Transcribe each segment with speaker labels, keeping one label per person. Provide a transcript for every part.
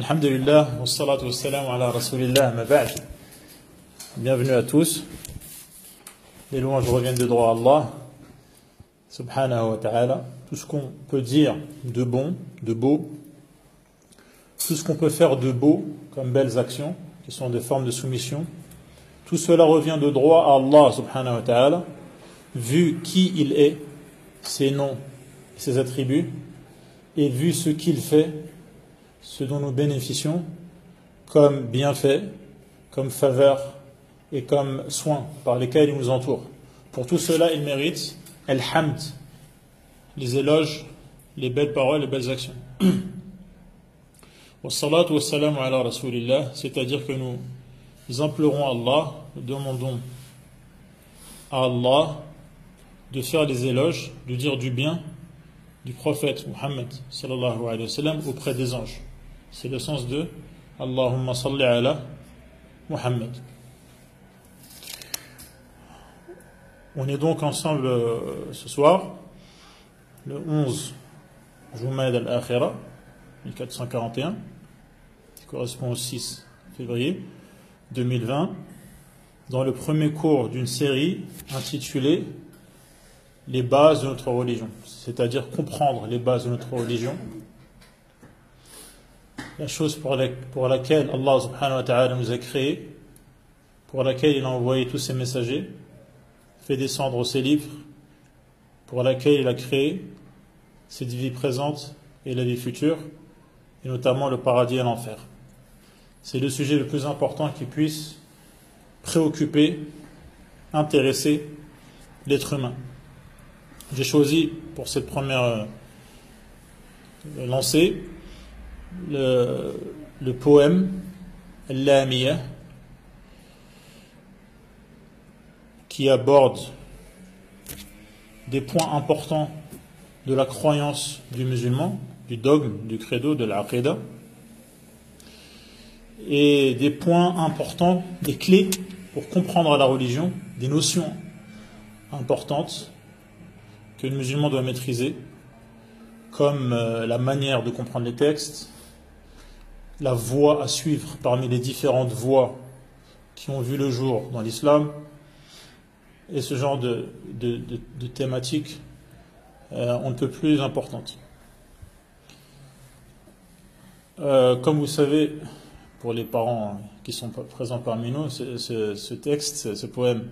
Speaker 1: Alhamdulillah, wassalatu wassalamu ala rasulillah, ma ba'd. Bienvenue à tous. Les louanges reviennent de droit à Allah, subhanahu wa ta'ala. Tout ce qu'on peut dire de bon, de beau, tout ce qu'on peut faire de beau, comme belles actions, qui sont des formes de soumission, tout cela revient de droit à Allah, subhanahu wa ta'ala, vu qui il est, ses noms, ses attributs, et vu ce qu'il fait, ce dont nous bénéficions comme bienfaits, comme faveurs et comme soins par lesquels il nous entoure. Pour tout cela, il mérite al-hamd, les éloges, les belles paroles, les belles actions. Wassalatu wassalamu ala rasulillah, c'est-à-dire que nous implorons Allah, nous demandons à Allah de faire des éloges, de dire du bien du prophète Muhammad sallallahu alayhi wa sallam auprès des anges. C'est le sens de Allahumma salli ala Muhammad. On est donc ensemble ce soir, le 11 Jumad al-Akhira, 1441, qui correspond au 6 février 2020, dans le premier cours d'une série intitulée Les bases de notre religion, c'est-à-dire comprendre les bases de notre religion, la chose pour laquelle Allah subhanahu wa ta'ala nous a créés, pour laquelle il a envoyé tous ses messagers, fait descendre ses livres, pour laquelle il a créé cette vie présente et la vie future, et notamment le paradis et l'enfer. C'est le sujet le plus important qui puisse préoccuper, intéresser l'être humain. J'ai choisi pour cette première lancée le poème Al-Lamiyah qui aborde des points importants de la croyance du musulman, du dogme, du credo, de l'aqida, et des points importants, des clés pour comprendre la religion, des notions importantes que le musulman doit maîtriser, comme la manière de comprendre les textes, la voie à suivre parmi les différentes voies qui ont vu le jour dans l'islam, et ce genre de thématiques on ne peut plus importantes. Comme vous savez, pour les parents qui sont présents parmi nous, ce texte, ce poème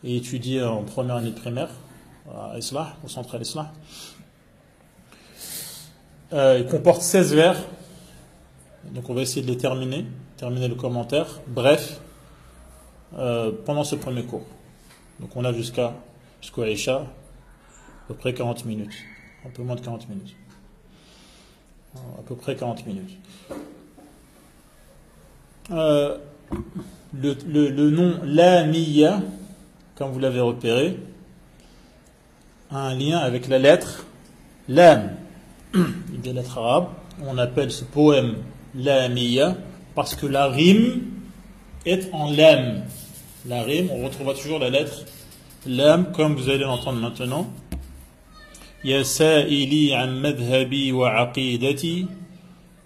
Speaker 1: est étudié en première année de primaire à Islah, au centre Al-Islah. Il comporte 16 vers, donc on va essayer de les terminer le commentaire, bref, pendant ce premier cours. Donc on a jusqu'au Aïcha, à peu près 40 minutes, un peu moins de 40 minutes, à peu près 40 minutes. Le nom Lamiyya, comme vous l'avez repéré, a un lien avec la lettre Lam, une des lettres arabes. On appelle ce poème Lamiyya parce que la rime est en Lam. La rime, on retrouvera toujours la lettre Lam, comme vous allez l'entendre maintenant. Ya sa'ili an madhhabi wa aqidati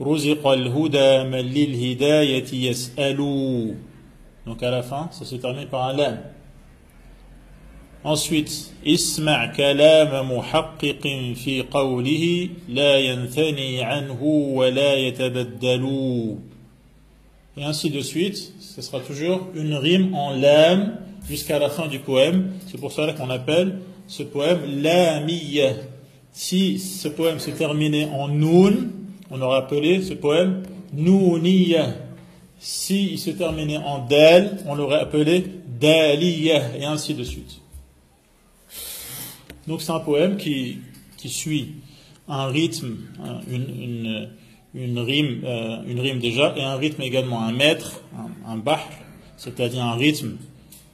Speaker 1: ruziqa al-huda man lil hidayati yas'alu. Donc à la fin, ça se termine par un Lam. Ensuite, isma' kalam muhaqqiqin fi qawlihi la yanthani anhu wa la yatabaddalu. Et ainsi de suite, ce sera toujours une rime en lam jusqu'à la fin du poème. C'est pour cela qu'on appelle ce poème Lamiyya. Si ce poème se terminait en noun, on aurait appelé ce poème Nouniyya. Si il se terminait en dal, on l'aurait appelé Daliyya, et ainsi de suite. Donc c'est un poème qui suit un rythme, une rime déjà, et un rythme également, un mètre, un bahr, c'est-à-dire un rythme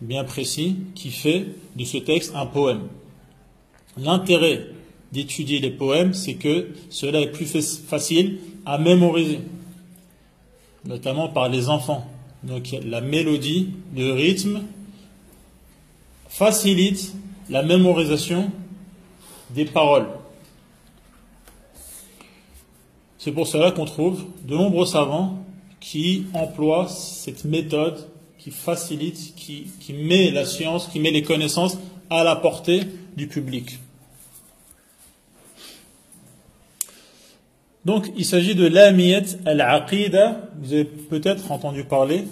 Speaker 1: bien précis qui fait de ce texte un poème. L'intérêt d'étudier les poèmes, c'est que cela est plus facile à mémoriser, notamment par les enfants. Donc la mélodie, le rythme facilite la mémorisation des paroles. C'est pour cela qu'on trouve de nombreux savants qui emploient cette méthode, qui facilite, qui met la science, qui met les connaissances à la portée du public. Donc, il s'agit de Lamiyat al-Aqida. Vous avez peut-être entendu parler,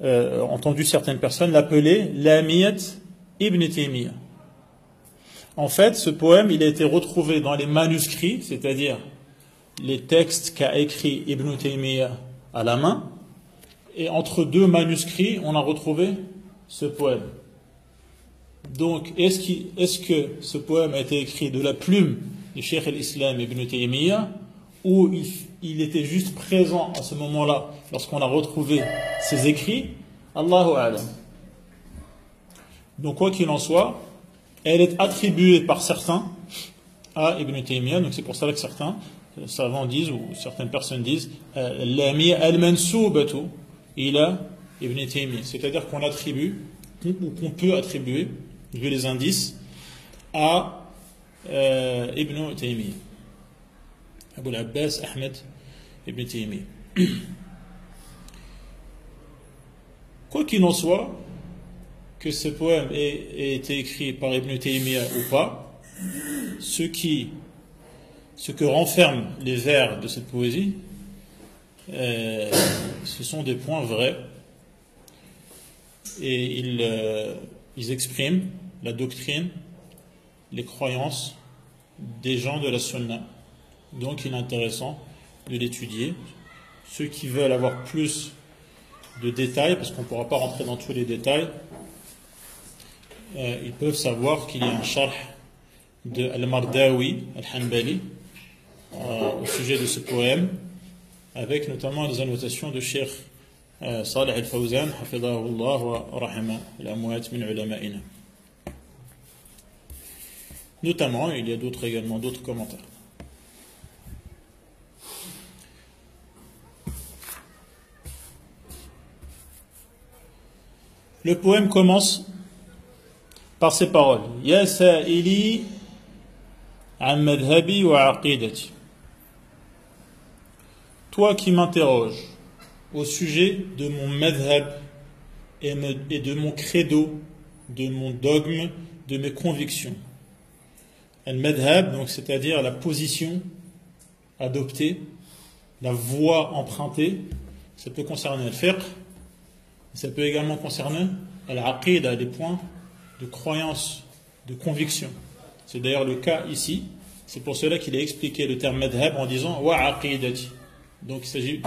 Speaker 1: entendu certaines personnes l'appeler Lamiyat Ibn Taymiyyah. En fait, ce poème, il a été retrouvé dans les manuscrits, c'est-à-dire les textes qu'a écrit Ibn Taymiyyah à la main, et entre deux manuscrits, on a retrouvé ce poème. Donc, est-ce que ce poème a été écrit de la plume du Cheikh al-Islam Ibn Taymiyyah, ou il était juste présent à ce moment-là, lorsqu'on a retrouvé ses écrits? Allahu a'lam. Donc, quoi qu'il en soit, elle est attribuée par certains à Ibn Taymiyyah. Donc, c'est pour ça que certains savants disent, ou certaines personnes disent, Lamiyya al-Mansoubatu ila Ibn Taymiyyah. C'est-à-dire qu'on attribue, ou qu'on peut attribuer, vu les indices, à Ibn Taymiyyah. Abu al-Abbas Ahmed Ibn Taymiyyah. Quoi qu'il en soit, que ce poème ait été écrit par Ibn Taymiyyah ou pas, ce que renferment les vers de cette poésie, ce sont des points vrais, et ils expriment la doctrine, les croyances des gens de la Sunna. Donc il est intéressant de l'étudier. Ceux qui veulent avoir plus de détails, parce qu'on ne pourra pas rentrer dans tous les détails, ils peuvent savoir qu'il y a un sharh de Al-Mardawi Al-Hanbali au sujet de ce poème, avec notamment les annotations de Cheikh Salih Al-Fawzan hafidhahullah wa rahima al-amwat min ulama'ina. Notamment, il y a également d'autres commentaires. Le poème commence par ces paroles: Ya sa'ili an madhabi wa aqidati. Toi qui m'interroges au sujet de mon madhab et de mon credo, de mon dogme, de mes convictions. Al-madhab, donc c'est-à-dire la position adoptée, la voie empruntée. Ça peut concerner le fiqh, ça peut également concerner al-aqida, les points de croyance, de conviction. C'est d'ailleurs le cas ici. C'est pour cela qu'il a expliqué le terme madhab en disant wa aqidati. Donc il s'agit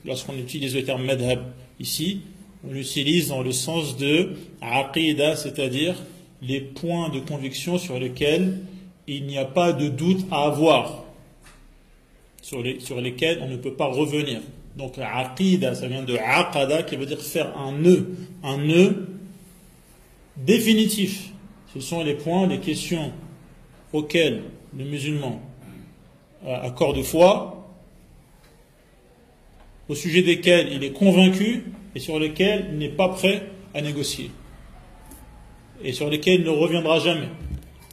Speaker 1: lorsqu'on utilise le terme madhab ici, on l'utilise dans le sens de aqida, c'est-à-dire les points de conviction sur lesquels il n'y a pas de doute à avoir, sur lesquels on ne peut pas revenir. Donc aqida, ça vient de aqada, qui veut dire faire un nœud définitif. Ce sont les points, les questions auxquelles le musulman accorde foi, au sujet desquels il est convaincu et sur lesquels il n'est pas prêt à négocier, et sur lesquels il ne reviendra jamais,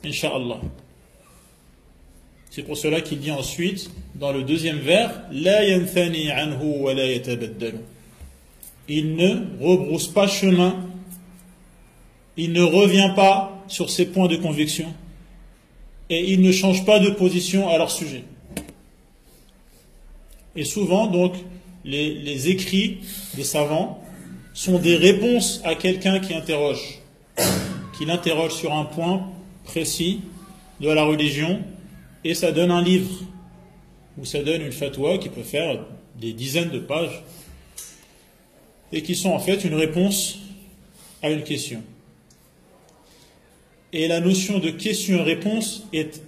Speaker 1: Inch'Allah. C'est pour cela qu'il dit ensuite, dans le deuxième vers, La yanthani anhu wa la yatabaddalu. Il ne rebrousse pas chemin, il ne revient pas sur ses points de conviction, et il ne change pas de position à leur sujet. Et souvent, donc, les écrits des savants sont des réponses à quelqu'un qui l'interroge sur un point précis de la religion, et ça donne un livre, ou ça donne une fatwa qui peut faire des dizaines de pages, et qui sont en fait une réponse à une question. Et la notion de question-réponse est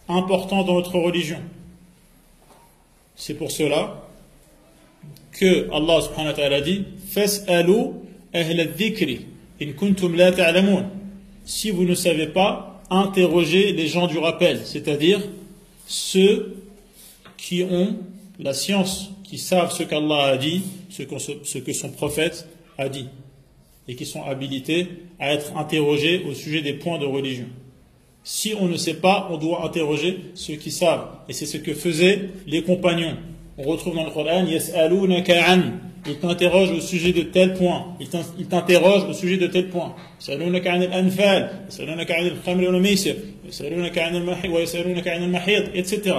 Speaker 1: importante dans notre religion. C'est pour cela que Allah subhanahu wa ta'ala dit Fas'alu ahla dhikri in kuntum la ta'lamun. Si vous ne savez pas, interrogez les gens du rappel, c'est-à-dire ceux qui ont la science, qui savent ce qu'Allah a dit, ce que son prophète a dit, et qui sont habilités à être interrogés au sujet des points de religion. Si on ne sait pas, on doit interroger ceux qui savent. Et c'est ce que faisaient les compagnons. On retrouve dans le Coran, yas'alunaka an. Ils t'interrogent au sujet de tel point. Ils t'interrogent au sujet de tel point. Yas'alunaka an al-anfal, yas'alunaka an al-khamr wal maisir, yas'alunaka an al-mahid wa yas'alunaka an al-mahid, etc.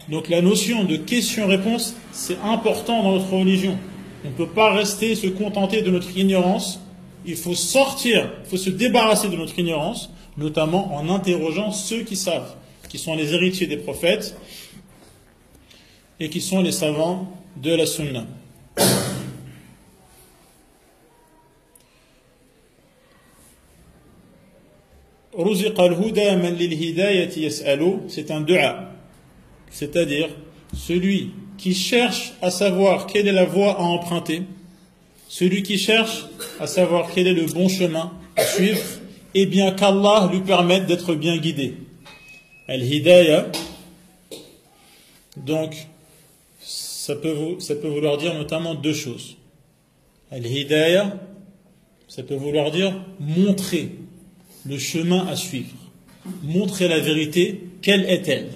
Speaker 1: Donc la notion de question-réponse, c'est important dans notre religion. On ne peut pas rester, se contenter de notre ignorance. Il faut sortir, il faut se débarrasser de notre ignorance, notamment en interrogeant ceux qui savent, qui sont les héritiers des prophètes et qui sont les savants de la sunna. C'est un dua, c'est-à-dire celui qui cherche à savoir quelle est la voie à emprunter, celui qui cherche à savoir quel est le bon chemin à suivre, et bien qu'Allah lui permette d'être bien guidé. Al-Hidayah, donc, ça peut vouloir dire notamment deux choses. Al-Hidayah, ça peut vouloir dire montrer le chemin à suivre, montrer la vérité, quelle est-elle?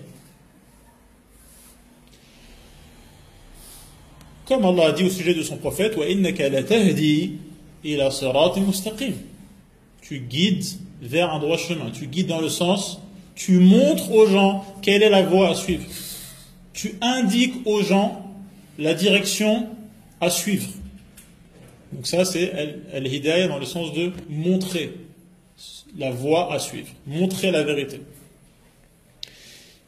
Speaker 1: Comme Allah a dit au sujet de son prophète, وَإِنَّكَ لَتَهْدِي إِلَى صِرَاطٍ مُسْتَقِيمٍ. Tu guides vers un droit chemin, tu guides dans le sens, tu montres aux gens quelle est la voie à suivre. Tu indiques aux gens la direction à suivre. Donc ça c'est al-hidayah dans le sens de montrer la voie à suivre, montrer la vérité.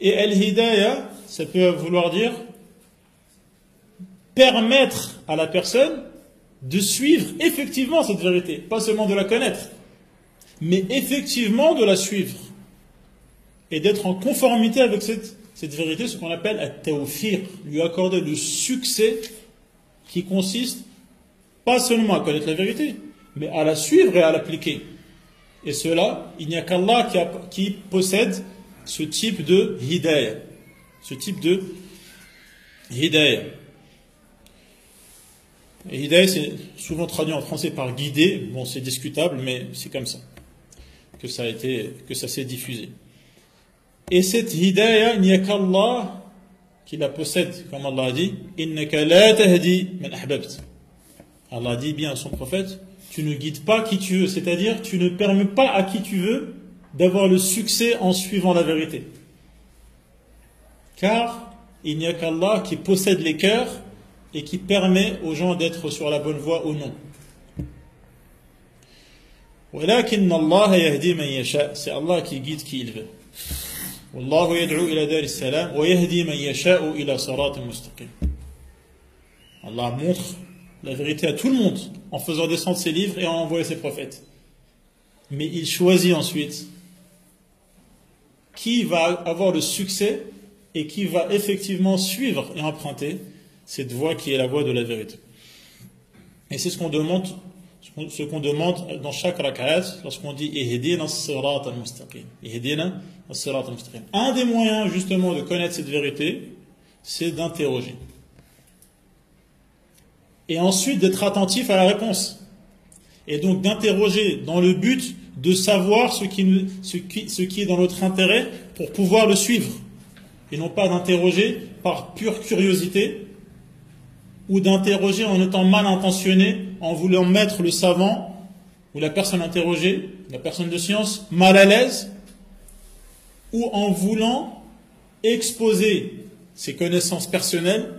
Speaker 1: Et al-hidayah, ça peut vouloir dire permettre à la personne de suivre effectivement cette vérité, pas seulement de la connaître, mais effectivement de la suivre et d'être en conformité avec cette vérité, ce qu'on appelle at-tawfiq, lui accorder le succès qui consiste pas seulement à connaître la vérité, mais à la suivre et à l'appliquer. Et cela, il n'y a qu'Allah qui possède ce type de hidayah. Ce type de hidayah. Et hidayah, c'est souvent traduit en français par guider. Bon, c'est discutable, mais c'est comme ça que ça s'est diffusé. Et cette hidayah, il n'y a qu'Allah qui la possède, comme Allah a dit, innaka la tahdi man ahbabt. Allah dit bien à son prophète, tu ne guides pas qui tu veux, c'est-à-dire tu ne permets pas à qui tu veux d'avoir le succès en suivant la vérité. Car il n'y a qu'Allah qui possède les cœurs et qui permet aux gens d'être sur la bonne voie ou non. وَلَكِنَّ اللَّهَ يَهْدِي مَنْ يَشَاءُ. C'est Allah qui guide qui il veut. وَاللَّهُ يَدْعُو إِلَى دَارِ السَّلَامِ وَيَهْدِي مَنْ يَشَاءُ إِلَى صِرَاطٍ مُسْتَقِيمٍ. Allah montre la vérité à tout le monde en faisant descendre ses livres et en envoyant ses prophètes. Mais il choisit ensuite qui va avoir le succès et qui va effectivement suivre et emprunter cette voie qui est la voie de la vérité. Et c'est ce qu'on demande dans chaque rak'at lorsqu'on dit Ihdina as-sirat al-mustaqim. Ihdina as-sirat al-mustaqim. Un des moyens justement de connaître cette vérité, c'est d'interroger. Et ensuite d'être attentif à la réponse. Et donc d'interroger dans le but de savoir ce qui est dans notre intérêt pour pouvoir le suivre. Et non pas d'interroger par pure curiosité ou d'interroger en étant mal intentionné, en voulant mettre le savant ou la personne interrogée, la personne de science, mal à l'aise, ou en voulant exposer ses connaissances personnelles,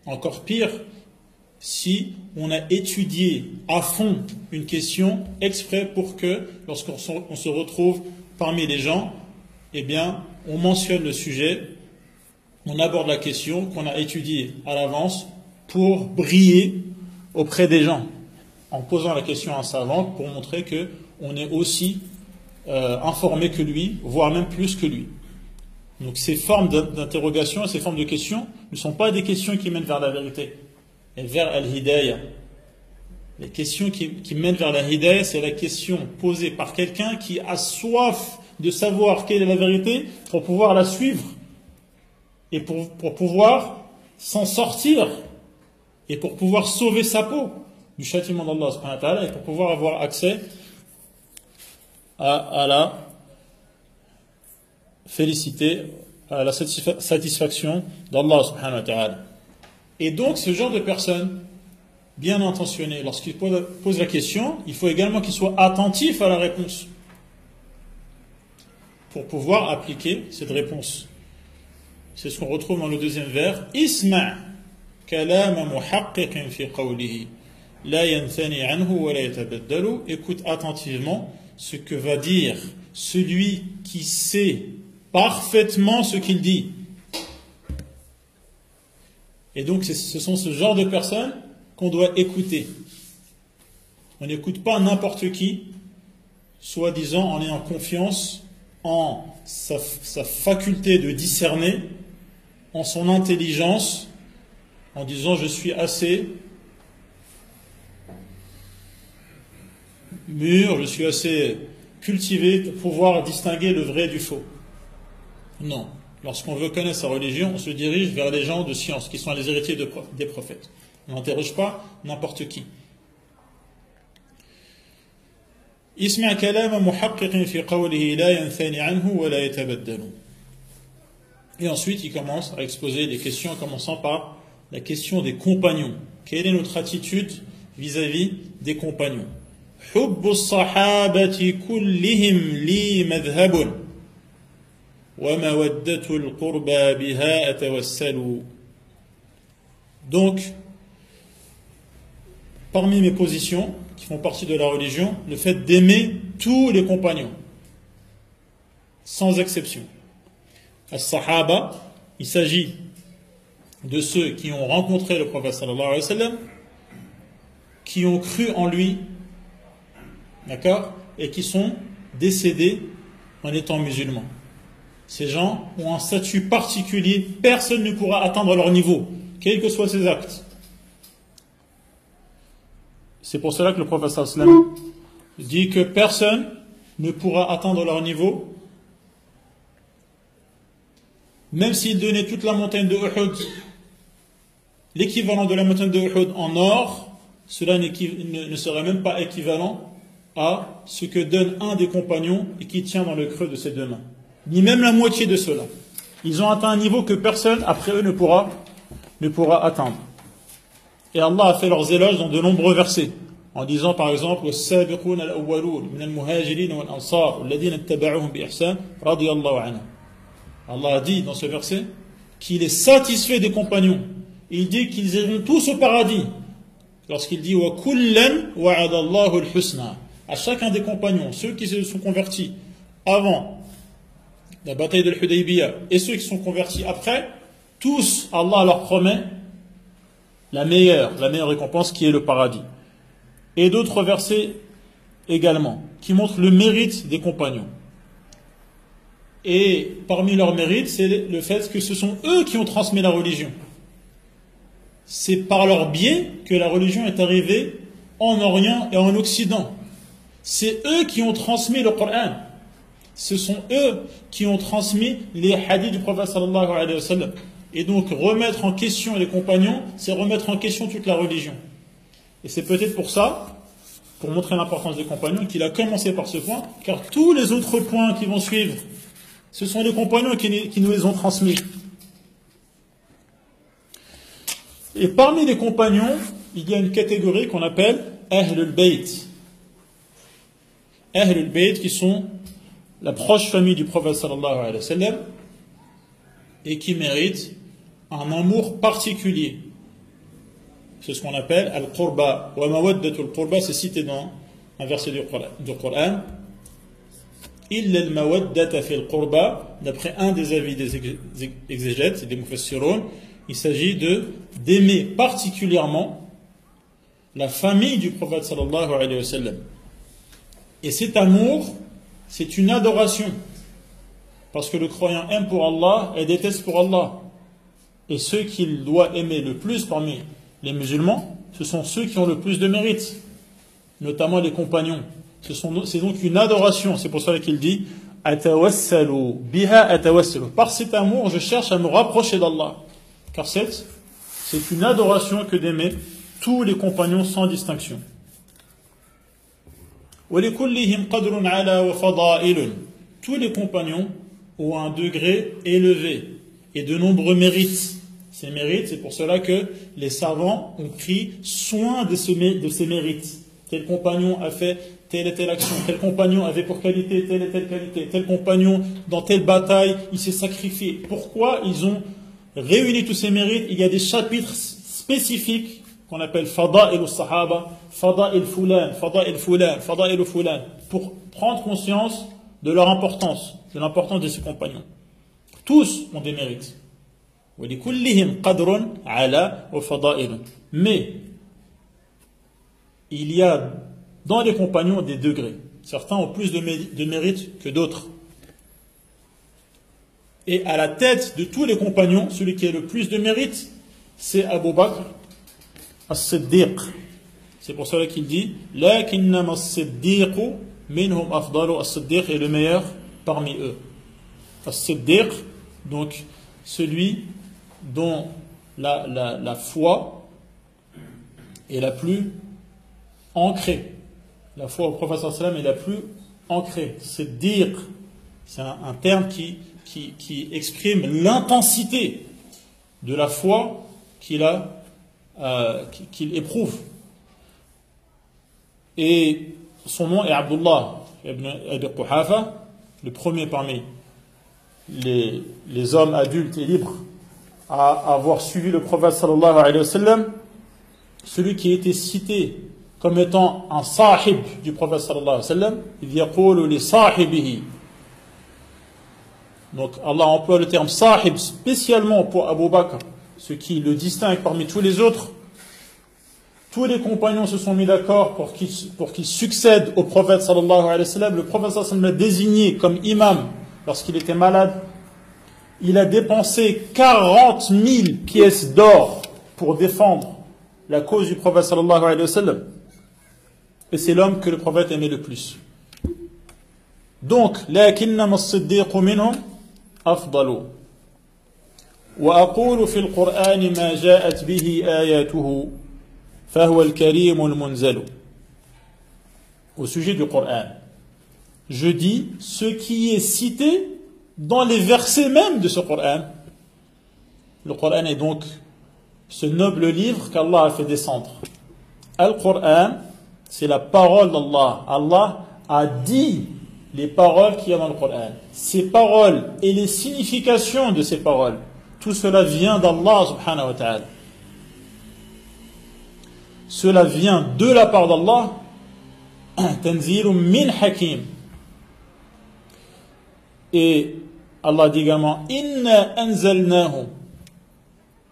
Speaker 1: encore pire, si on a étudié à fond une question exprès pour que, lorsqu'on se retrouve parmi les gens, eh bien, on mentionne le sujet, on aborde la question qu'on a étudiée à l'avance pour briller auprès des gens, en posant la question à un savant pour montrer qu'on est aussi informé que lui, voire même plus que lui. Donc ces formes d'interrogation, ces formes de questions ne sont pas des questions qui mènent vers la vérité, mais vers al-hidayah. Les questions qui mènent vers la hidayah, c'est la question posée par quelqu'un qui a soif de savoir quelle est la vérité pour pouvoir la suivre et pour pouvoir s'en sortir et pour pouvoir sauver sa peau du châtiment d'Allah subhanahu wa ta'ala et pour pouvoir avoir accès à féliciter à la satisfaction d'Allah subhanahu wa ta'ala. Et donc, ce genre de personne, bien intentionné, lorsqu'il pose la question, il faut également qu'il soit attentif à la réponse pour pouvoir appliquer cette réponse. C'est ce qu'on retrouve dans le deuxième vers. Isma' kalama muhaqqiqin fi qawlihi la yanthani anhu wa la yatabaddalu. Écoute attentivement ce que va dire celui qui sait parfaitement ce qu'il dit. Et donc ce sont ce genre de personnes qu'on doit écouter. On n'écoute pas n'importe qui, soi-disant en ayant confiance en sa faculté de discerner, en son intelligence, en disant je suis assez mûr, je suis assez cultivé pour pouvoir distinguer le vrai du faux. Non. Lorsqu'on veut connaître sa religion, on se dirige vers les gens de science, qui sont les héritiers des prophètes. On n'interroge pas n'importe qui. Isma' kalama muhaqqiqin fi qawlihi la yanthani anhu wa la yatabaddalu. Et ensuite, il commence à exposer des questions, en commençant par la question des compagnons. Quelle est notre attitude vis-à-vis des compagnons? Hubbu as-sahabati kullihim li madhhabun wa mawaddatu al-qurba biha atawassalu. Donc, parmi mes positions qui font partie de la religion, le fait d'aimer tous les compagnons, sans exception. As-sahaba, il s'agit de ceux qui ont rencontré le prophète sallallahu alayhi wa sallam, qui ont cru en lui, d'accord, et qui sont décédés en étant musulmans. Ces gens ont un statut particulier, personne ne pourra atteindre leur niveau, quels que soient ses actes. C'est pour cela que le prophète sallallahu alayhi wa sallam dit que personne ne pourra atteindre leur niveau, même s'il donnait toute la montagne de Uhud, l'équivalent de la montagne de Uhud en or, cela ne serait même pas équivalent à ce que donne un des compagnons et qui tient dans le creux de ses deux mains. Ni même la moitié de cela. Ils ont atteint un niveau que personne après eux ne pourra atteindre. Et Allah a fait leurs éloges dans de nombreux versets, en disant par exemple "Was-sabiquna al-awwalun min al-muhajirin wal-ansar alladhina ittaba'uhum bi ihsan radiyallahu anhum." Allah a dit dans ce verset qu'il est satisfait des compagnons. Il dit qu'ils iront tous au paradis. Lorsqu'il dit "Wa kullan wa'ada Allahu al-husna", à chacun des compagnons, ceux qui se sont convertis avant la bataille de l'Hudaybiyah et ceux qui sont convertis après, tous Allah leur promet la meilleure récompense qui est le paradis. Et d'autres versets également qui montrent le mérite des compagnons. Et parmi leurs mérites, c'est le fait que ce sont eux qui ont transmis la religion. C'est par leur biais que la religion est arrivée en Orient et en Occident. C'est eux qui ont transmis le Coran. Ce sont eux qui ont transmis les hadiths du prophète sallallahu alayhi wa sallam. Et donc remettre en question les compagnons, c'est remettre en question toute la religion. Et c'est peut-être pour ça, pour montrer l'importance des compagnons, qu'il a commencé par ce point, car tous les autres points qui vont suivre, ce sont les compagnons qui nous les ont transmis. Et parmi les compagnons, il y a une catégorie qu'on appelle Ahlul Bayt. Ahlul Bayt qui sont la proche famille du prophète sallallahu alayhi wa sallam et qui méritent un amour particulier. C'est ce qu'on appelle Al-Qurba. Wa mawaddatul Qurba, c'est cité dans un verset du Coran. Illa al-mawaddata fil Qurba, d'après un des avis des exégètes, des mufassirun, il s'agit d'aimer particulièrement la famille du prophète sallallahu alayhi wa sallam. Et cet amour, c'est une adoration. Parce que le croyant aime pour Allah et déteste pour Allah. Et ceux qu'il doit aimer le plus parmi les musulmans, ce sont ceux qui ont le plus de mérite, notamment les compagnons. C'est donc une adoration. C'est pour cela qu'il dit Atawassalu biha atawassalu. Par cet amour, je cherche à me rapprocher d'Allah. Car c'est une adoration que d'aimer tous les compagnons sans distinction. وَلِكُلِّهِمْ قَدْرٌ عَلَى وَفَضَائِلٌ. Tous les compagnons ont un degré élevé et de nombreux mérites. Ces mérites, c'est pour cela que les savants ont pris soin de ces mérites. Tel compagnon a fait telle et telle action, tel compagnon avait pour qualité telle et telle qualité, tel compagnon dans telle bataille, il s'est sacrifié. Pourquoi ils ont réuni tous ces mérites? Il y a des chapitres spécifiques qu'on appelle Fada'il al-Sahaba, Fada'il Fulan, Fada'il Fulan, Fada'il Fulan, pour prendre conscience de leur importance, de l'importance de ces compagnons. Tous ont des mérites. Mais il y a dans les compagnons des degrés. Certains ont plus de mérite que d'autres. Et à la tête de tous les compagnons, celui qui a le plus de mérite, c'est Abu Bakr as-Siddiq. C'est pour cela qu'il dit lakinnama as-Siddiqu minhum afdalu. As-Siddiq est le meilleur parmi eux. As-Siddiq, donc celui dont la foi est la plus ancrée. La foi au prophète sallallahu alayhi wa sallam est la plus ancrée. Siddiq, c'est un terme qui exprime l'intensité de la foi qu'il éprouve. Et son nom est Abdullah ibn Abi Quhafa, le premier parmi les hommes adultes et libres à avoir suivi le prophète sallallahu alayhi wa sallam, celui qui a été cité comme étant un sahib du prophète sallallahu alayhi wa sallam. Il yaqulu li sahibihi. Donc Allah emploie le terme sahib spécialement pour Abu Bakr, ce qui le distingue parmi tous les autres. Tous les compagnons se sont mis d'accord pour qu'il succède au prophète sallallahu alayhi wa sallam. Le prophète sallallahu alayhi wa sallam l'a désigné comme imam lorsqu'il était malade. Il a dépensé 40 000 pièces d'or pour défendre la cause du prophète sallallahu alayhi wa sallam. Et c'est l'homme que le prophète aimait le plus. Donc, lakinnama as-siddiqu minhum afdalu. Wa aqulu fil Qur'an ma ja'at bihi ayatuhu fahuwa al-karim al-munzalu. Au sujet du Coran, je dis ce qui est cité dans les versets même de ce Coran. Le Coran est donc ce noble livre qu'Allah a fait descendre. Al-Coran, c'est la parole d'Allah. Allah a dit les paroles qu'il y a dans le Coran. Ces paroles et les significations de ces paroles, tout cela vient d'Allah subhanahu wa ta'ala. Cela vient de la part d'Allah. Tanzilun min hakim. Et Allah dit également Inna anzalnahu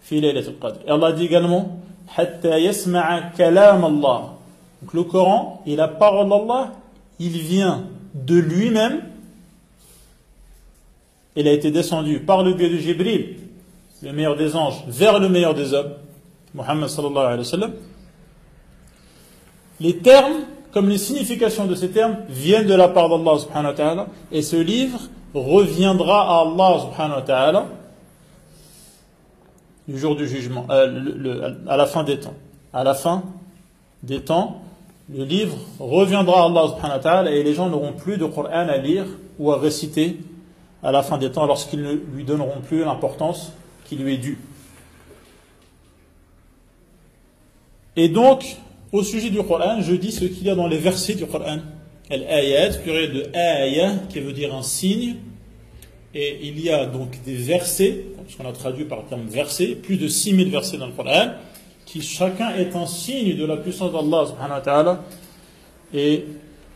Speaker 1: fi laylatil qadr. Et Allah dit également Hatta yasma'a kalam Allah. Donc le Coran et la parole d'Allah, il vient de lui-même. Il a été descendu par le biais de Jibril, le meilleur des anges, vers le meilleur des hommes, Muhammad sallallahu alayhi wa sallam. Les termes, comme les significations de ces termes, viennent de la part d'Allah subhanahu wa ta'ala. Et ce livre reviendra à Allah subhanahu wa ta'ala du jour du jugement, à la fin des temps. À la fin des temps, le livre reviendra à Allah subhanahu wa ta'ala et les gens n'auront plus de Coran à lire ou à réciter à la fin des temps lorsqu'ils ne lui donneront plus l'importance qui lui est due. Et donc, au sujet du Coran, je dis ce qu'il y a dans les versets du Coran. Al-ayat, pluriel de ayah, qui veut dire un signe. Et il y a donc des versets, ce qu'on a traduit par le terme verset, plus de 6000 versets dans le Coran, qui chacun est un signe de la puissance d'Allah subhanahu wa ta'ala et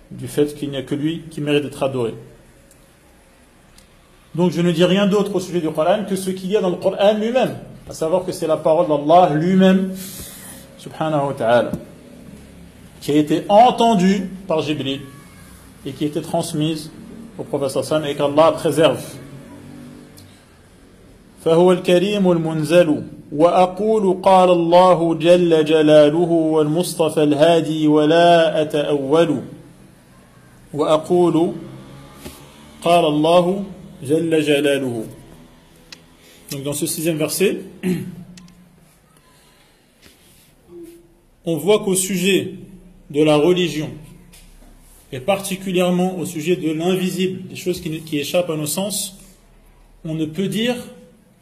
Speaker 1: du fait qu'il n'y a que lui qui mérite d'être adoré. Donc je ne dis rien d'autre au sujet du Coran que ce qu'il y a dans le Coran lui-même, à savoir que c'est la parole d'Allah lui-même subhanahu wa ta'ala, qui a été entendue par Jibril et qui a été transmise au prophète sallallahu alayhi wa sallam et qu'Allah préserve. فهو الكريم المنزل وأقول قال الله جل جلاله والمصطفى الهادي ولا أتأول وأقول قال الله جل جلاله. Donc dans ce 6e verset, on voit qu'au sujet de la religion et particulièrement au sujet de l'invisible, des choses qui échappent à nos sens, on ne peut dire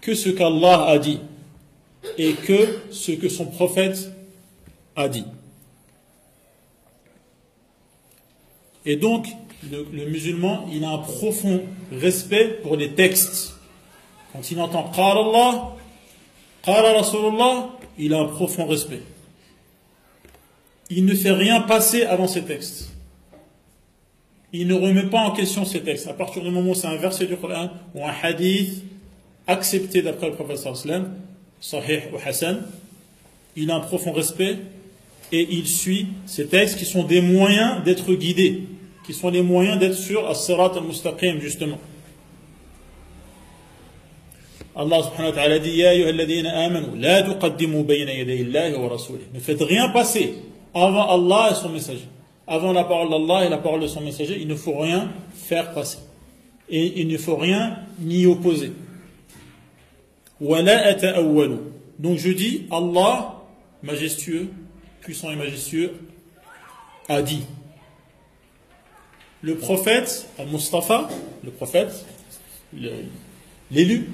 Speaker 1: que ce qu'Allah a dit et que ce que son prophète a dit. Et donc, le musulman, il a un profond respect pour les textes. Quand il entend Qala Allah, Qala Rasulullah, il a un profond respect. Il ne fait rien passer avant ces textes. Il ne remet pas en question ces textes. À partir du moment où c'est un verset du Coran ou un hadith accepté d'après le prophète sallallahu alayhi wa sallam, sahih ou hasan, il a un profond respect et il suit ces textes qui sont des moyens d'être guidés, qui sont les moyens d'être sur as-sirat al-mustaqim, justement. Allah subhanahu wa ta'ala dit Ya ayyuhalladhina amanu la tuqaddimu bayna yaday Allahi wa rasulih. Ne faites rien passer avant Allah et son messager. Avant la parole d'Allah et la parole de son messager, il ne faut rien faire passer. Et il ne faut rien ni opposer. Wa la ata'awwalu. Donc je dis Allah, majestueux, puissant et majestueux, a dit. Le prophète, al-Mustafa, le prophète, l'élu,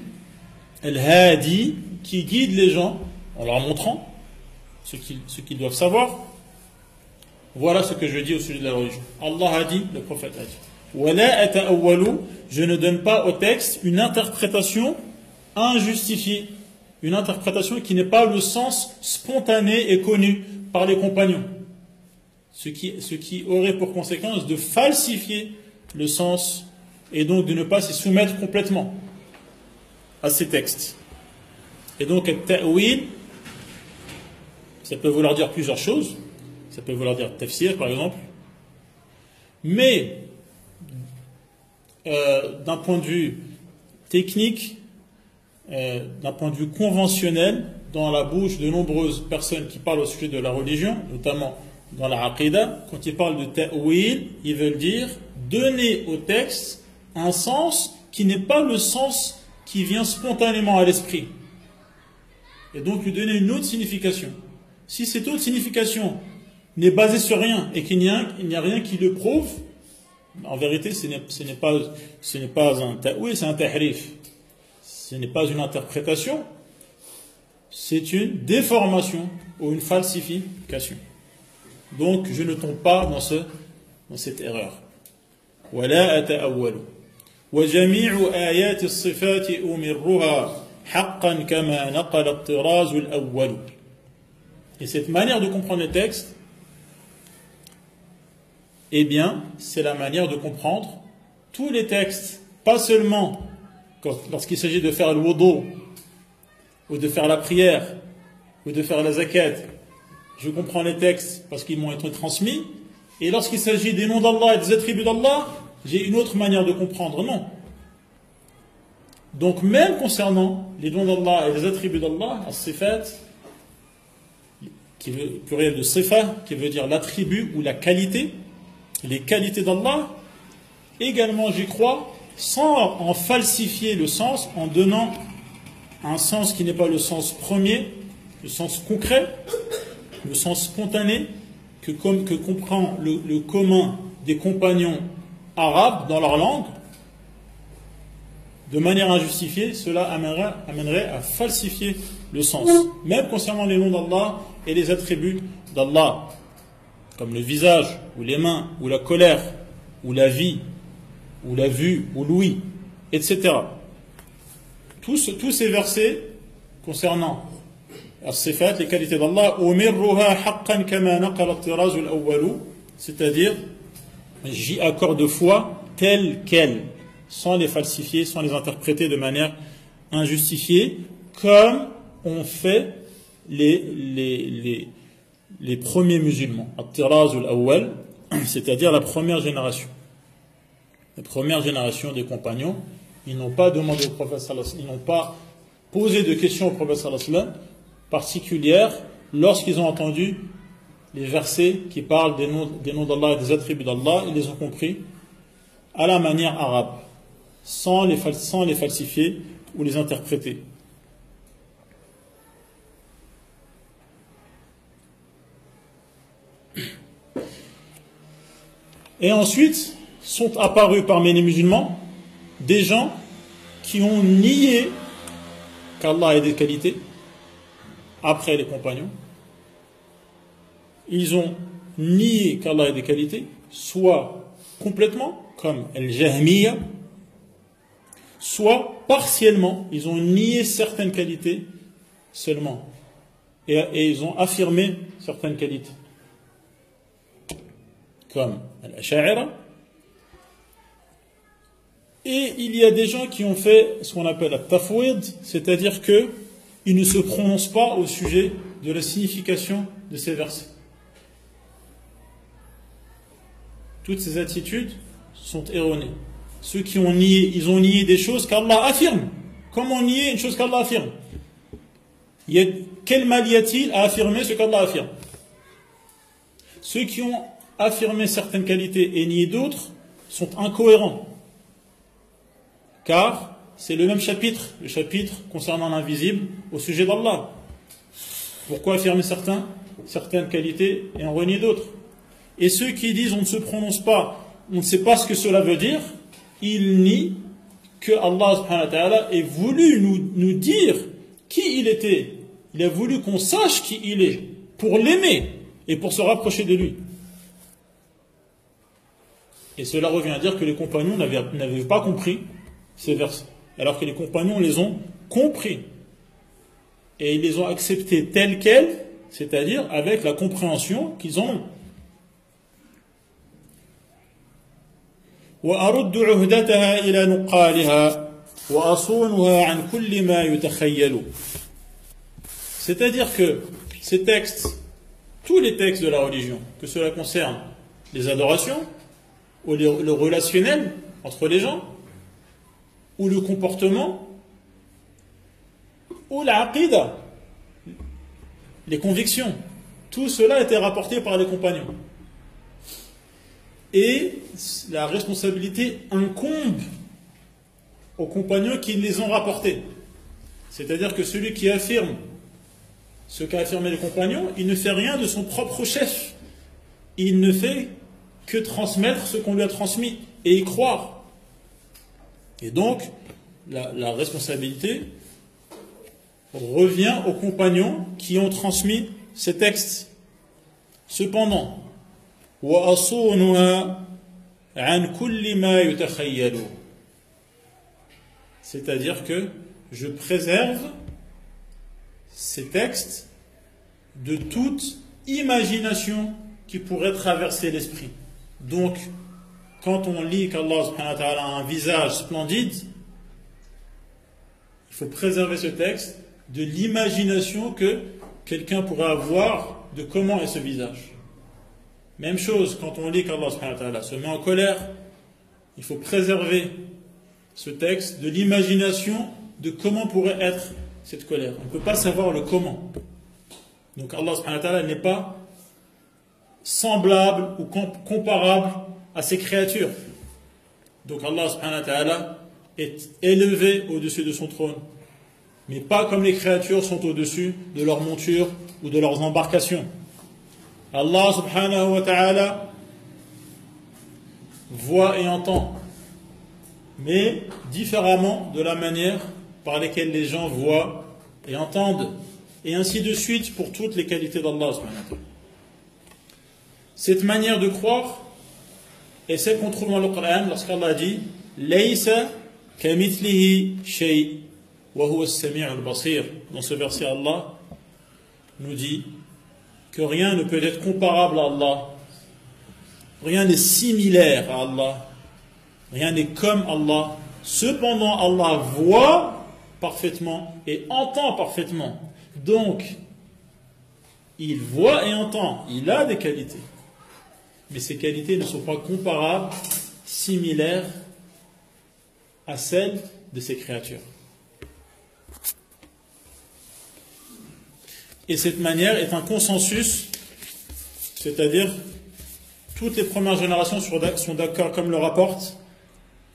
Speaker 1: al-Hadi, qui guide les gens en leur montrant ce qu'ils doivent savoir. Voilà ce que je dis au sujet de la religion. Allah a dit, le prophète a dit. Wala ata'awwalu, je ne donne pas au texte une interprétation injustifiée, une interprétation qui n'est pas le sens spontané et connu par les compagnons. Ce qui aurait pour conséquence de falsifier le sens et donc de ne pas s'y soumettre complètement à ces textes. Et donc, al-ta'wil, ça peut vouloir dire plusieurs choses. Ça peut vouloir dire tafsir, par exemple. Mais, d'un point de vue technique, d'un point de vue conventionnel, dans la bouche de nombreuses personnes qui parlent au sujet de la religion, notamment dans la aqidah, quand ils parlent de ta'wil, ils veulent dire donner au texte un sens qui n'est pas le sens qui vient spontanément à l'esprit. Et donc lui donner une autre signification. Si cette autre signification n'est basée sur rien et qu'il n'y a rien qui le prouve, en vérité ce n'est pas un ta'wil, c'est un tahrif. Ce n'est pas une interprétation, c'est une déformation ou une falsification. Donc je ne tombe pas dans cette erreur. ولا أتأول وجميع آيات الصفات أمرها حقا كما نقل الطراز الأول. Et cette manière de comprendre le texte, eh bien, c'est la manière de comprendre tous les textes, pas seulement lorsqu'il s'agit de faire le wudu, ou de faire la prière, ou de faire la zakat. Je comprends les textes parce qu'ils m'ont été transmis, et lorsqu'il s'agit des noms d'Allah et des attributs d'Allah, j'ai une autre manière de comprendre, non. Donc même concernant les noms d'Allah et les attributs d'Allah, as-sifat, qui veut pluriel de sifa, qui veut dire l'attribut ou la qualité, les qualités d'Allah, également j'y crois, sans en falsifier le sens, en donnant un sens qui n'est pas le sens premier, le sens concret, le sens spontané, que comprend le commun des compagnons arabes dans leur langue, de manière injustifiée, cela amènerait à falsifier le sens. Même concernant les noms d'Allah et les attributs d'Allah, comme le visage, ou les mains, ou la colère, ou la vie, ou la vue, ou l'ouïe, etc. Tous ces versets concernant as-sifat, les qualités d'Allah, c'est-à-dire j'y accorde foi telle qu'elle, sans les falsifier, sans les interpréter de manière injustifiée, comme ont fait les premiers musulmans, at-tiraz al-awwal, c'est-à-dire la première génération. La première génération des compagnons, ils n'ont pas demandé au prophète sallallahu alayhi wa sallam, ils n'ont pas posé de questions au prophète sallallahu alayhi wa sallam particulières lorsqu'ils ont entendu les versets qui parlent des noms d'Allah et des attributs d'Allah, ils les ont compris à la manière arabe, sans les falsifier ou les interpréter. Et ensuite sont apparus parmi les musulmans des gens qui ont nié qu'Allah ait des qualités après les compagnons. Ils ont nié qu'Allah ait des qualités, soit complètement, comme Al-Jahmiya, soit partiellement, ils ont nié certaines qualités seulement. Et ils ont affirmé certaines qualités. Comme Al-Ash'a'ira. Et il y a des gens qui ont fait ce qu'on appelle At-Tafwid, c'est-à-dire qu'ils ne se prononcent pas au sujet de la signification de ces versets. Toutes ces attitudes sont erronées. Ceux qui ont nié, ils ont nié des choses qu'Allah affirme. Comment nier une chose qu'Allah affirme? Quel mal y a-t-il à affirmer ce qu'Allah affirme? Ceux qui ont affirmé certaines qualités et nié d'autres sont incohérents. Car c'est le même chapitre, le chapitre concernant l'invisible au sujet d'Allah. Pourquoi affirmer certaines qualités et en renier d'autres? Et ceux qui disent on ne se prononce pas, on ne sait pas ce que cela veut dire, ils nient que Allah subhanahu wa ta'ala ait voulu nous dire qui il était. Il a voulu qu'on sache qui il est, pour l'aimer et pour se rapprocher de lui. Et cela revient à dire que les compagnons n'avaient pas compris ces versets, alors que les compagnons les ont compris. Et ils les ont acceptés tels quels, c'est-à-dire avec la compréhension qu'ils en ont. وأرد عهدتها إلى نقالها وأصونها عن كل ما يتخيل. C'est-à-dire que ces textes, tous les textes de la religion, que cela concerne les adorations, ou le relationnel entre les gens, ou le comportement, ou l'aqida, les convictions, tout cela a été rapporté par les compagnons. Et la responsabilité incombe aux compagnons qui les ont rapportés. C'est-à-dire que celui qui affirme ce qu'a affirmé les compagnons, il ne fait rien de son propre chef. Il ne fait que transmettre ce qu'on lui a transmis et y croire. Et donc, la responsabilité revient aux compagnons qui ont transmis ces textes. Cependant, c'est-à-dire que je préserve ces textes de toute imagination qui pourrait traverser l'esprit. Donc, quand on lit qu'Allah subhanahu wa ta'ala a un visage splendide, il faut préserver ce texte de l'imagination que quelqu'un pourrait avoir de comment est ce visage. Même chose, quand on lit qu'Allah subhanahu wa ta'ala se met en colère, il faut préserver ce texte de l'imagination de comment pourrait être cette colère. On ne peut pas savoir le comment. Donc Allah subhanahu wa ta'ala n'est pas semblable ou comparable à ses créatures. Donc Allah subhanahu wa ta'ala est élevé au-dessus de son trône. Mais pas comme les créatures sont au-dessus de leurs montures ou de leurs embarcations. Allah subhanahu wa ta'ala voit et entend, mais différemment de la manière par laquelle les gens voient et entendent, et ainsi de suite pour toutes les qualités d'Allah subhanahu wa ta'ala. Cette manière de croire est celle qu'on trouve dans le Coran lorsqu'Allah dit « Laysa kamithlihi shay wa huwa as-sami'ul basir ». Dans ce verset, Allah nous dit que rien ne peut être comparable à Allah, rien n'est similaire à Allah, rien n'est comme Allah. Cependant, Allah voit parfaitement et entend parfaitement. Donc, il voit et entend, il a des qualités. Mais ces qualités ne sont pas comparables, similaires à celles de ses créatures. Et cette manière est un consensus, c'est-à-dire toutes les premières générations sont d'accord, comme le rapporte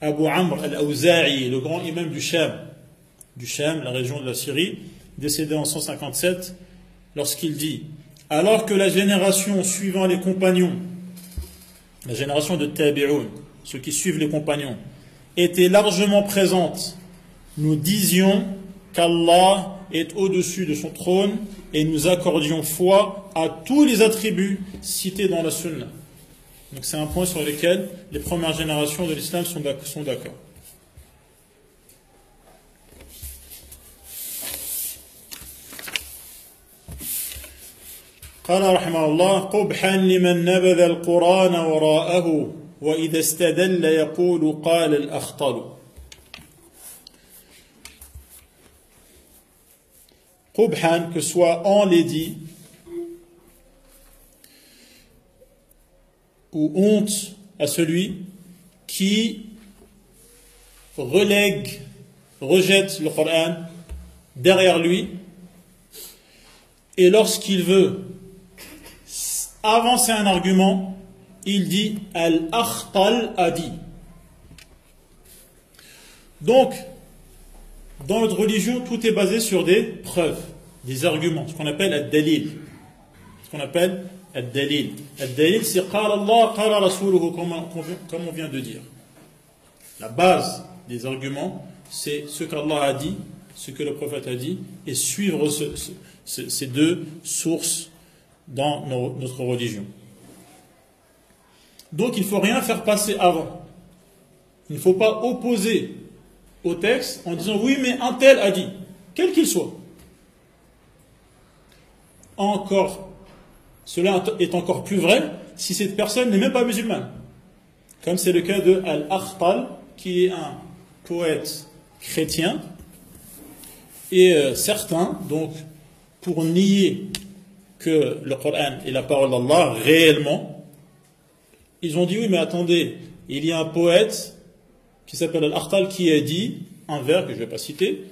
Speaker 1: Abu Amr al-Awza'i, le grand imam du Sham, la région de la Syrie, décédé en 157, lorsqu'il dit « Alors que la génération suivant les compagnons, la génération de Tabi'un, ceux qui suivent les compagnons, était largement présente nous disions qu'Allah est au-dessus de son trône et nous accordions foi à tous les attributs cités dans la Sunna. Donc c'est un point sur lequel les premières générations de l'islam sont d'accord. قال رحمه الله قبحا لمن نبذ القرآن وراءه وإذا استدل يقول قال الأخطل. قبحا, que soit enlaidi ou honte à celui qui rejette le Coran derrière lui, et lorsqu'il veut avancer un argument, il dit Al-Akhtal a dit. Donc, dans notre religion, tout est basé sur des preuves, des arguments, ce qu'on appelle Ad-Dalil. Ad-Dalil, c'est Qala Allah, Qala Rasuluhu, comme on vient de dire. La base des arguments, c'est ce qu'Allah a dit, ce que le prophète a dit, et suivre ces deux sources dans notre religion. Donc il ne faut rien faire passer avant. Il ne faut pas opposer au texte en disant oui mais un tel a dit, quel qu'il soit. Cela est encore plus vrai si cette personne n'est même pas musulmane. Comme c'est le cas de Al-Akhtal, qui est un poète chrétien. Et certains, donc, pour nier que le Coran est la parole d'Allah réellement, ils ont dit oui mais attendez, il y a un poète qui s'appelle Al-Akhtal qui a dit un vers que je ne vais pas citer,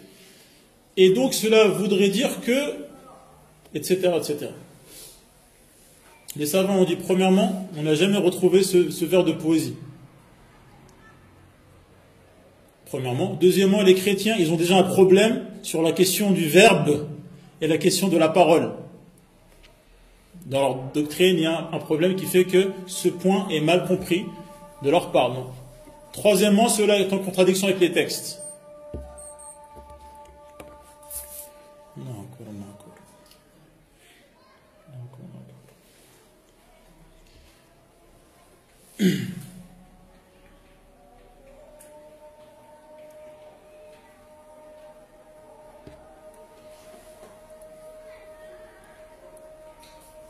Speaker 1: et donc cela voudrait dire que, etc., etc. Les savants ont dit, premièrement, on n'a jamais retrouvé ce vers de poésie. Premièrement. Deuxièmement, les chrétiens, ils ont déjà un problème sur la question du verbe et la question de la parole. Dans leur doctrine, il y a un problème qui fait que ce point est mal compris de leur part. Non. Troisièmement, cela est en contradiction avec les textes.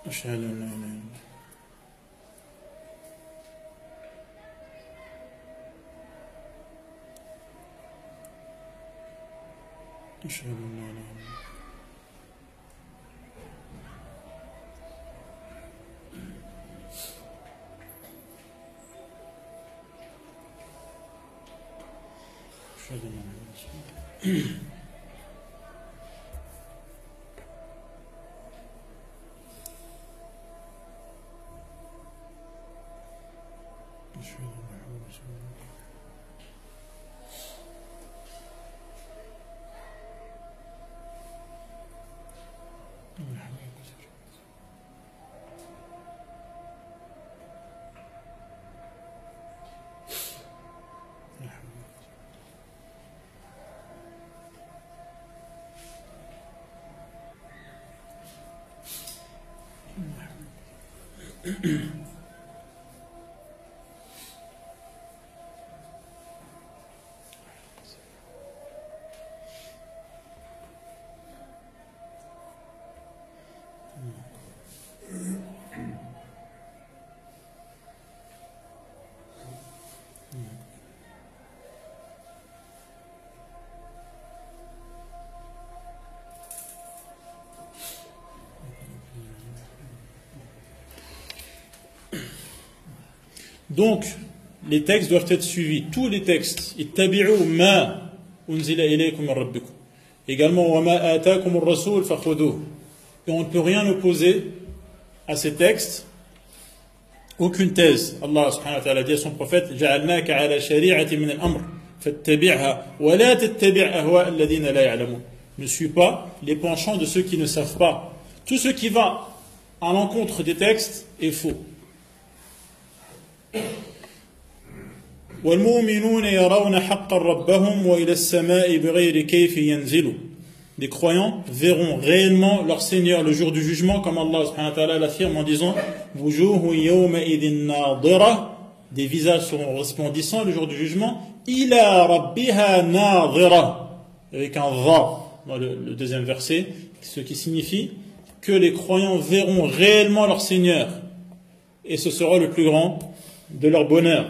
Speaker 1: أشهد أن لا إله إلا الله أشهد أن لا إله إلا الله أشهد أن لا إله إلا الله Donc, les textes doivent être suivis. Tous les textes. Ittabi'u ma unzila ilaykum min rabbikum. Également, wa ma ataakum ar-rasul fakhuduhu. Et on ne peut rien opposer à ces textes. Aucune thèse. Allah subhanahu wa ta'ala dit à son prophète ja'alnaka ala shari'ati min al-amr fattabi'ha wa la tattabi' ahwa alladhina la ya'lamun. Ne suis pas les penchants de ceux qui ne savent pas. Tout ce qui va à l'encontre des textes est faux. والمؤمنون يرون حقا ربهم وإلى السماء بغير كيف ينزلوا. Les croyants verront réellement leur Seigneur le jour du jugement, comme Allah subhanahu wa ta'ala l'affirme en disant Wujuhu yawma idhin nadira, des visages seront resplendissants le jour du jugement, ila rabbiha nadira, avec un va dans le deuxième verset, ce qui signifie que les croyants verront réellement leur Seigneur, et ce sera le plus grand de leur bonheur.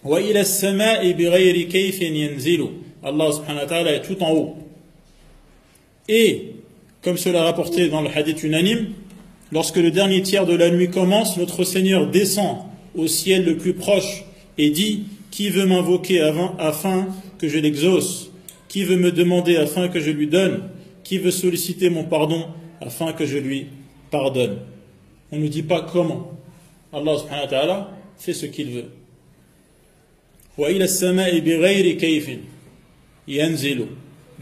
Speaker 1: Wa ila as-sama'i bighayri kayfin yanzilu, Allah subhanahu wa ta'ala est tout en haut. Et, comme cela rapporté dans le hadith unanime, lorsque le dernier tiers de la nuit commence, notre Seigneur descend au ciel le plus proche et dit « Qui veut m'invoquer afin que je l'exauce? Qui veut me demander afin que je lui donne? Qui veut solliciter mon pardon afin que je lui pardonne ?» On ne dit pas comment. Allah subhanahu wa ta'ala fait ce qu'il veut. « Wa ila as-sama'i bighayri kayfin yanzilu »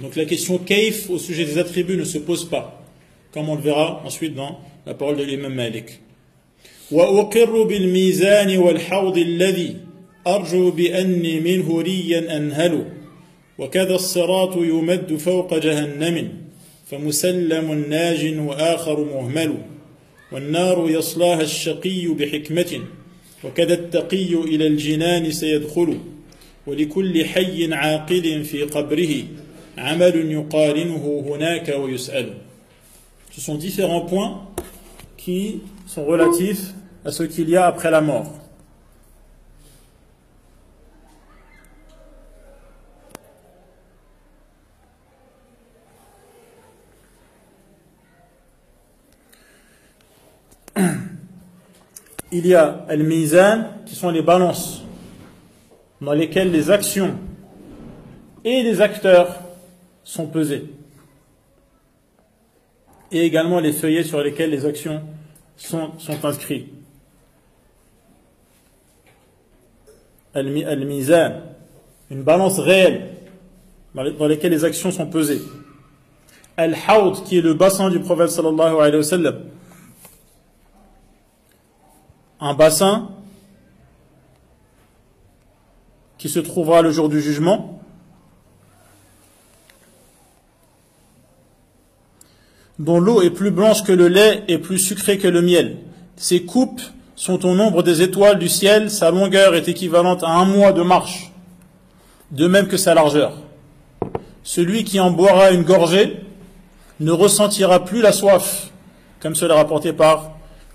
Speaker 1: Donc la question kayf au sujet des attributs ne se pose pas, comme on le verra ensuite dans la parole de l'imam Malik. وَأُقِرُّ بِالْمِيزَانِ وَالْحَوْضِ الَّذِي أَرْجُو بِأَنِّي مِنْهُ رِيًّا أَنْهَلُ وَكَذَا الصِّرَاطُ يُمَدُّ فَوْقَ جَهَنَّمٍ فَمُسَلَّمٌ نَاجٍ وَآخَرُ مُهْمَلُ وَالنَّارُ يَصْلَاهَا الشَّقِيُّ بِحِكْمَةٍ وَكَذَا التَّقِيُّ إِلَى الْجِنَانِ سَيَدْخُلُ وَلِكُلِّ حَيٍّ عَاقِلٍ فِي قَبْرِهِ Ce sont différents points qui sont relatifs à ce qu'il y a après la mort. Il y a al-mizan, qui sont les balances dans lesquelles les actions et les acteurs sont pesés. Et également les feuillets sur lesquels les actions sont inscrites. Al-mizan, une balance réelle dans laquelle les actions sont pesées. Al-hawd, qui est le bassin du prophète sallallahu alayhi wa sallam. Un bassin qui se trouvera le jour du jugement, dont l'eau est plus blanche que le lait et plus sucrée que le miel. Ses coupes sont au nombre des étoiles du ciel, sa longueur est équivalente à 1 mois de marche, de même que sa largeur. Celui qui en boira une gorgée ne ressentira plus la soif, comme cela est rapporté par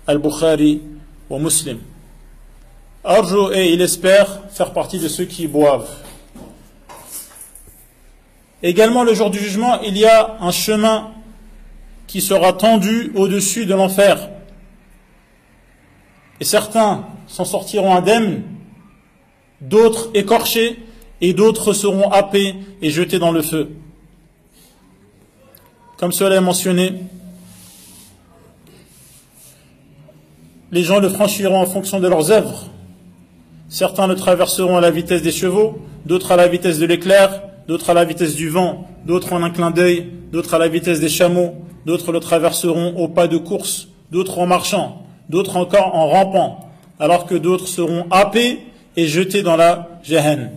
Speaker 1: Al-Bukhari ou Muslim. Arjo, et il espère faire partie de ceux qui boivent. Également, le jour du jugement, il y a un chemin qui sera tendu au-dessus de l'enfer. Et certains s'en sortiront indemnes, d'autres écorchés, et d'autres seront happés et jetés dans le feu. Comme cela est mentionné, les gens le franchiront en fonction de leurs œuvres. Certains le traverseront à la vitesse des chevaux, d'autres à la vitesse de l'éclair, d'autres à la vitesse du vent, d'autres en un clin d'œil, d'autres à la vitesse des chameaux, d'autres le traverseront au pas de course, d'autres en marchant, d'autres encore en rampant, alors que d'autres seront happés et jetés dans la Jahannam,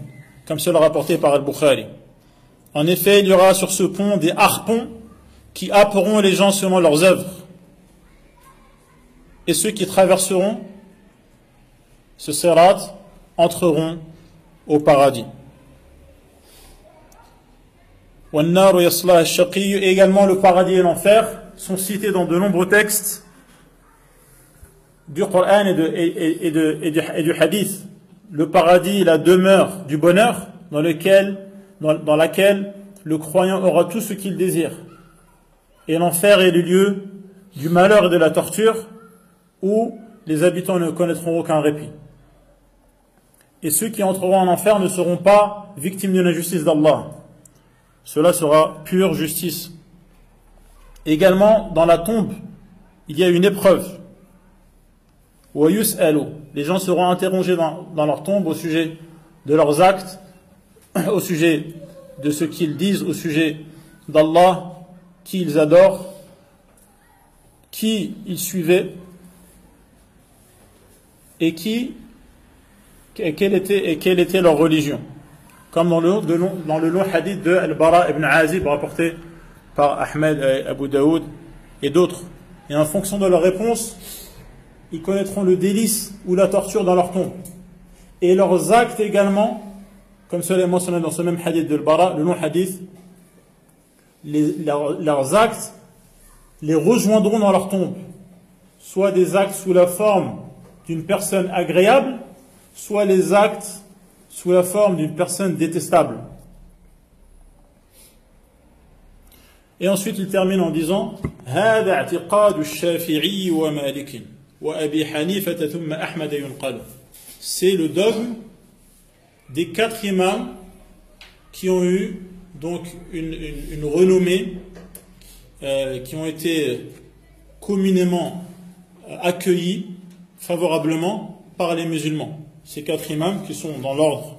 Speaker 1: comme cela rapporté par Al-Bukhari. En effet, il y aura sur ce pont des harpons qui happeront les gens selon leurs œuvres. Et ceux qui traverseront ce sirat entreront au paradis. Et également le paradis et l'enfer sont cités dans de nombreux textes du Coran et du hadith. Le paradis est la demeure du bonheur dans laquelle le croyant aura tout ce qu'il désire. Et l'enfer est le lieu du malheur et de la torture où les habitants ne connaîtront aucun répit. Et ceux qui entreront en enfer ne seront pas victimes de l'injustice d'Allah. Cela sera pure justice. Également, dans la tombe, il y a une épreuve. Les gens seront interrogés dans leur tombe au sujet de leurs actes, au sujet de ce qu'ils disent, au sujet d'Allah, qui ils adorent, qui ils suivaient, et quelle était leur religion. Comme dans le long hadith de Al-Bara ibn Azib rapporté par Ahmed, Abu Daoud et d'autres. Et en fonction de leur réponse, ils connaîtront le délice ou la torture dans leur tombe. Et leurs actes également, comme cela est mentionné dans ce même hadith de Al-Bara, le long hadith, leurs actes les rejoindront dans leur tombe. Soit des actes sous la forme d'une personne agréable, soit les actes sous la forme d'une personne détestable. Et ensuite il termine en disant هذا اعتقاد الشافعي ومالك وأبي حنيفة ثم أحمد ينقل. C'est le dogme des 4 imams qui ont eu donc une renommée, qui ont été communément accueillis favorablement par les musulmans. Ces 4 imams qui sont dans l'ordre: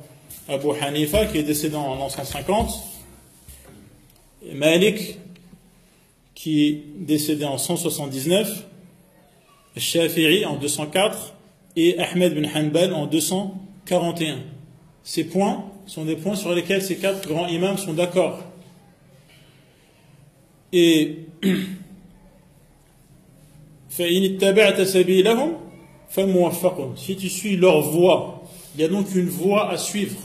Speaker 1: Abu Hanifa qui est décédé en l'an 150, Malik qui est décédé en 179, Shafi'i en 204 et Ahmed bin Hanbal en 241. Ces points sont des points sur lesquels ces 4 grands imams sont d'accord. Et si tu suis leur voie, il y a donc une voie à suivre.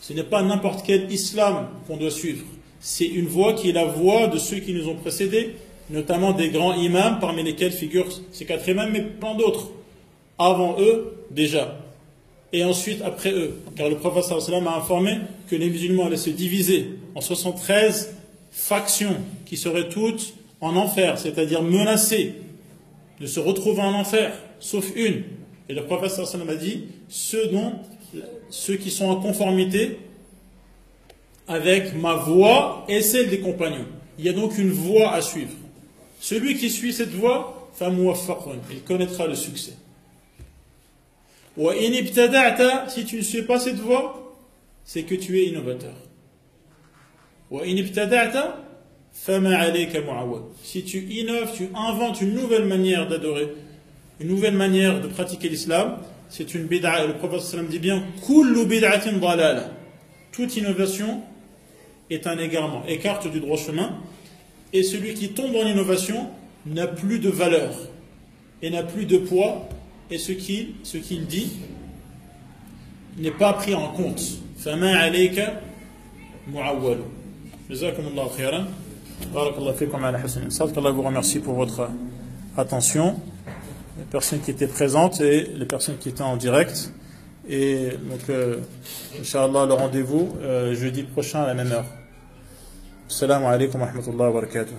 Speaker 1: Ce n'est pas n'importe quel islam qu'on doit suivre. C'est une voie qui est la voie de ceux qui nous ont précédés, notamment des grands imams, parmi lesquels figurent ces 4 imams, mais plein d'autres, avant eux déjà, et ensuite après eux. Car le prophète sallallahu alayhi wa sallam a informé que les musulmans allaient se diviser en 73 factions qui seraient toutes en enfer, c'est-à-dire menacées de se retrouver en enfer, sauf une. Et le prophète sallallahu alayhi wa sallam a dit ceux qui sont en conformité avec ma voie et celle des compagnons. Il y a donc une voie à suivre. Celui qui suit cette voie, il connaîtra le succès. Si tu ne suis pas cette voie, c'est que tu es innovateur. Si tu innoves, tu inventes une nouvelle manière d'adorer, une nouvelle manière de pratiquer l'islam, c'est une bid'a. Le prophète sallam dit bien kullu bid'atin dalala. Toute innovation est un égarement, écarte du droit chemin, et celui qui tombe dans l'innovation n'a plus de valeur et n'a plus de poids, et ce qu'il dit n'est pas pris en compte. فَمَا عَلَيْكَ مُعَوَّلُ. Jazakumullahu khairan. Barakallahu fikum ala husn al-insat. Allah vous remercie pour votre attention, les personnes qui étaient présentes et les personnes qui étaient en direct. Et donc, Inch'Allah, le rendez-vous jeudi prochain à la même heure. Assalamu alaikum wa rahmatullahi wa barakatuh.